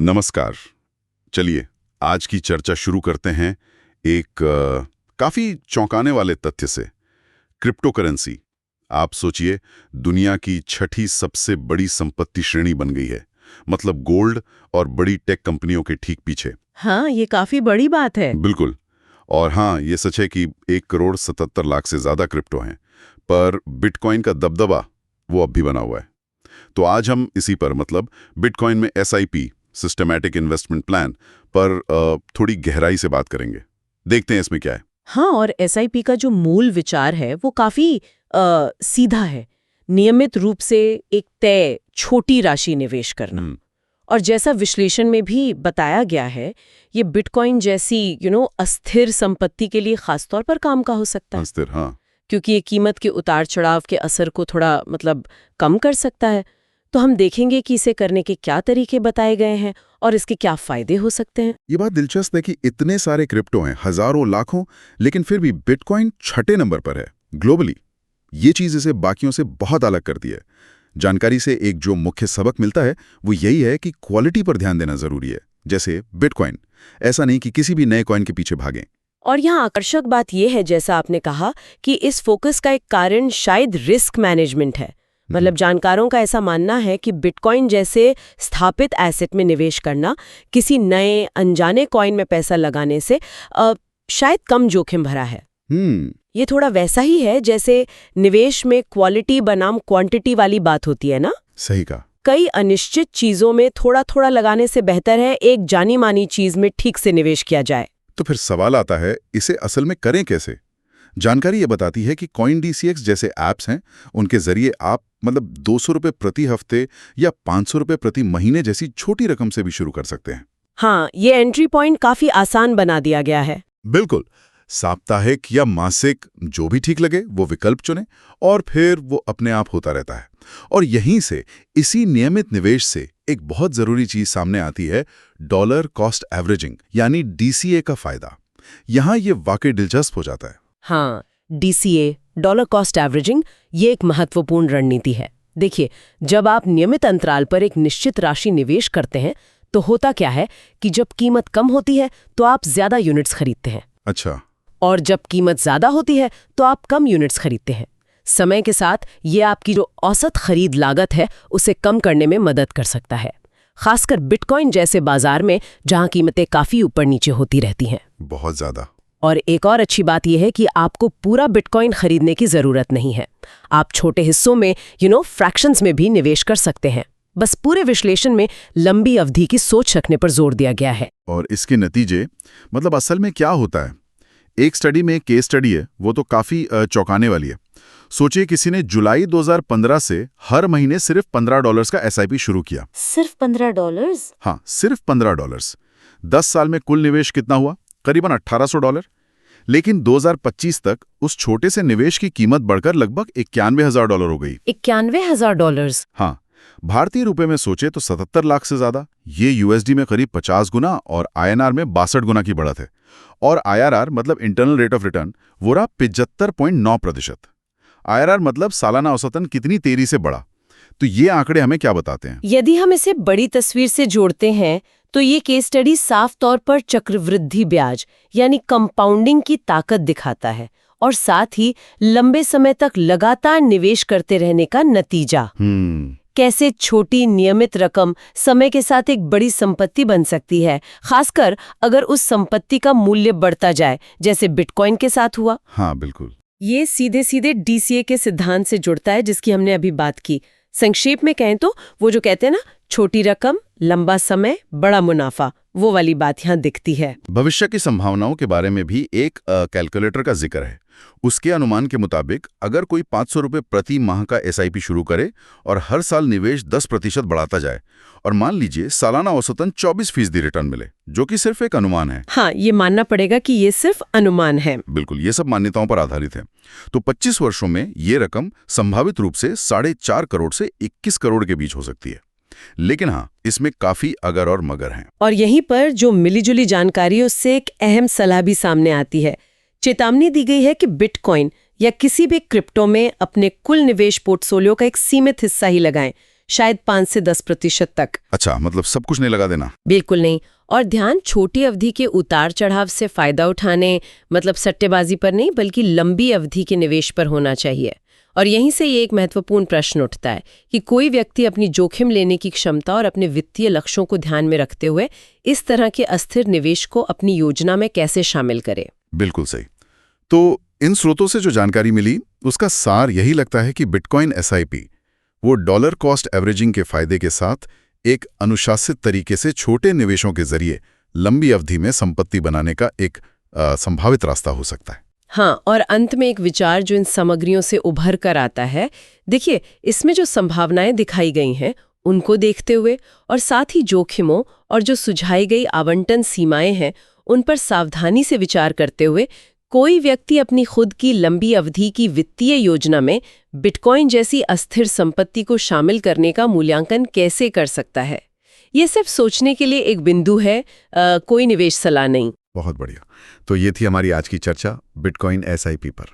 नमस्कार। चलिए आज की चर्चा शुरू करते हैं एक काफी चौंकाने वाले तथ्य से। क्रिप्टो करेंसी, आप सोचिए, दुनिया की छठी सबसे बड़ी संपत्ति श्रेणी बन गई है। मतलब गोल्ड और बड़ी टेक कंपनियों के ठीक पीछे। हाँ, ये काफी बड़ी बात है। बिल्कुल। और हाँ, ये सच है कि 1,77,00,000 से ज्यादा क्रिप्टो हैं, पर बिटकॉइन का दबदबा वो अब भी बना हुआ है। तो आज हम इसी पर, मतलब बिटकॉइन में एसआईपी, सिस्टमैटिक इन्वेस्टमेंट प्लान पर थोड़ी गहराई से बात करेंगे। देखते हैं इसमें क्या है। हाँ, और एसआईपी का जो मूल विचार है वो काफी सीधा है। नियमित रूप से एक तय छोटी राशि निवेश करना। और जैसा विश्लेषण में भी बताया गया है, ये बिटकॉइन जैसी अस्थिर संपत्ति के लिए खासतौर पर काम का हो सकता है। अस्थिर, हाँ। क्योंकि ये कीमत के उतार चढ़ाव के असर को थोड़ा कम कर सकता है। तो हम देखेंगे कि इसे करने के क्या तरीके बताए गए हैं और इसके क्या फायदे हो सकते हैं। ये बात दिलचस्प है कि इतने सारे क्रिप्टो हैं, हजारों लाखों, लेकिन फिर भी बिटकॉइन छठे नंबर पर है ग्लोबली। ये चीज इसे बाकियों से बहुत अलग करती है। जानकारी से एक जो मुख्य सबक मिलता है वो यही है कि क्वालिटी पर ध्यान देना जरूरी है। जैसे बिटकॉइन, ऐसा नहीं कि किसी भी नए कॉइन के पीछे भागें। और यहाँ आकर्षक बात यह है, जैसा आपने कहा, कि इस फोकस का एक कारण शायद रिस्क मैनेजमेंट है। जानकारों का ऐसा मानना है कि बिटकॉइन जैसे स्थापित एसेट में निवेश करना किसी नए अनजाने कॉइन में पैसा लगाने से शायद कम जोखिम भरा है। ये थोड़ा वैसा ही है जैसे निवेश में क्वालिटी बनाम क्वांटिटी वाली बात होती है ना। सही कहा। कई अनिश्चित चीजों में थोड़ा थोड़ा लगाने से बेहतर है एक जानी मानी चीज में ठीक से निवेश किया जाए। तो फिर सवाल आता है, इसे असल में करें कैसे? जानकारी ये बताती है कि CoinDCX जैसे ऐप्स हैं, उनके जरिए आप 200 रुपये प्रति हफ्ते या 500 रुपये प्रति महीने जैसी छोटी रकम से भी शुरू कर सकते हैं। हाँ, ये एंट्री पॉइंट काफी आसान बना दिया गया है। बिल्कुल। साप्ताहिक या मासिक, जो भी ठीक लगे वो विकल्प चुनें और फिर वो अपने आप होता रहता है। और यहीं से, इसी नियमित निवेश से एक बहुत जरूरी चीज सामने आती है, डॉलर कॉस्ट एवरेजिंग यानी DCA का फायदा। यहां ये वाकई दिलचस्प हो जाता है। हाँ, DCA, डॉलर कॉस्ट एवरेजिंग, ये एक महत्वपूर्ण रणनीति है। देखिए, जब आप नियमित अंतराल पर एक निश्चित राशि निवेश करते हैं तो होता क्या है कि जब कीमत कम होती है तो आप ज्यादा यूनिट्स खरीदते हैं। अच्छा। और जब कीमत ज्यादा होती है तो आप कम यूनिट्स खरीदते हैं। समय के साथ ये आपकी जो औसत खरीद लागत है उसे कम करने में मदद कर सकता है, खासकर बिटकॉइन जैसे बाजार में जहां कीमतें काफी ऊपर नीचे होती रहती हैं। बहुत ज्यादा। और एक और अच्छी बात यह है कि आपको पूरा बिटकॉइन खरीदने की जरूरत नहीं है। आप छोटे हिस्सों में फ्रैक्शंस में भी निवेश कर सकते हैं। बस पूरे विश्लेषण में लंबी अवधि की सोच रखने पर जोर दिया गया है। और इसके नतीजे, असल में क्या होता है? एक स्टडी में, केस स्टडी है, वो तो काफी चौंकाने वाली है। सोचिए, किसी ने जुलाई 2015 से हर महीने सिर्फ $15 का SIP शुरू किया। सिर्फ $15? हाँ, सिर्फ $15। 10 साल में कुल निवेश कितना हुआ? करीबन $1,800। लेकिन 2025 तक उस छोटे से निवेश की कीमत बढ़कर लगभग $91,000 हो गई। $91,000? हाँ, भारतीय रुपए में सोचे तो 77 लाख से ज्यादा। ये USD में करीब 50 गुना और INR में 62 गुना की बढ़त है। और IRR internal rate of return, वो रहा 75.9%। IRR सालाना औसतन कितनी तेजी से बढ़ा। तो ये आंकड़े हमें क्या बताते हैं? यदि हम इसे बड़ी तस्वीर से जोड़ते हैं तो ये केस स्टडी साफ तौर पर चक्रवृद्धि ब्याज यानी कंपाउंडिंग की ताकत दिखाता है, और साथ ही लंबे समय तक लगातार निवेश करते रहने का नतीजा। कैसे छोटी नियमित रकम समय के साथ एक बड़ी संपत्ति बन सकती है, खासकर अगर उस संपत्ति का मूल्य बढ़ता जाए, जैसे बिटकॉइन के साथ हुआ। हाँ, बिल्कुल। ये सीधे सीधे DCA के सिद्धांत से जुड़ता है जिसकी हमने अभी बात की। संक्षेप में कहें तो वो जो कहते हैं ना, छोटी रकम, लंबा समय, बड़ा मुनाफा, वो वाली बात यहाँ दिखती है। भविष्य की संभावनाओं के बारे में भी एक कैलकुलेटर का जिक्र है। उसके अनुमान के मुताबिक अगर कोई 500 रुपये प्रति माह का SIP शुरू करे और हर साल निवेश 10% बढ़ाता जाए और मान लीजिए सालाना औसतन 24% रिटर्न मिले, जो कि सिर्फ एक अनुमान है। हाँ, ये मानना पड़ेगा कि ये सिर्फ अनुमान है। बिल्कुल, ये सब मान्यताओं पर आधारित है। तो 25 वर्षों में ये रकम संभावित रूप से 4.5 करोड़ से 21 करोड़ के बीच हो सकती है। लेकिन हाँ, इसमें काफी अगर और मगर हैं। और यहीं पर जो मिलीजुली जानकारी, उससे एक अहम सलाह भी सामने आती है। चेतावनी दी गई है कि बिटकॉइन या किसी भी क्रिप्टो में अपने कुल निवेश पोर्टफोलियो का एक सीमित हिस्सा ही लगाएं, शायद 5 से 10% तक। अच्छा, मतलब सब कुछ नहीं लगा देना। बिल्कुल नहीं। और ध्यान छोटी अवधि के उतार चढ़ाव से फायदा उठाने, मतलब सट्टेबाजी पर नहीं, बल्कि लंबी अवधि के निवेश पर होना चाहिए। और यहीं से ये एक महत्वपूर्ण प्रश्न उठता है कि कोई व्यक्ति अपनी जोखिम लेने की क्षमता और अपने वित्तीय लक्ष्यों को ध्यान में रखते हुए इस तरह के अस्थिर निवेश को अपनी योजना में कैसे शामिल करे। बिल्कुल सही। तो इन स्रोतों से जो जानकारी मिली उसका सार यही लगता है कि बिटकॉइन एसआईपी वो डॉलर कॉस्ट एवरेजिंग के फायदे के साथ एक अनुशासित तरीके से छोटे निवेशों के जरिए लंबी अवधि में संपत्ति बनाने का एक संभावित रास्ता हो सकता है। हाँ, और अंत में एक विचार जो इन सामग्रियों से उभर कर आता है, देखिए इसमें जो संभावनाएं दिखाई गई हैं उनको देखते हुए और साथ ही जोखिमों और जो सुझाई गई आवंटन सीमाएं हैं उन पर सावधानी से विचार करते हुए कोई व्यक्ति अपनी खुद की लंबी अवधि की वित्तीय योजना में बिटकॉइन जैसी अस्थिर संपत्ति को शामिल करने का मूल्यांकन कैसे कर सकता है। ये सिर्फ सोचने के लिए एक बिंदु है, कोई निवेश सलाह नहीं। बहुत बढ़िया। तो ये थी हमारी आज की चर्चा बिटकॉइन एसआईपी पर।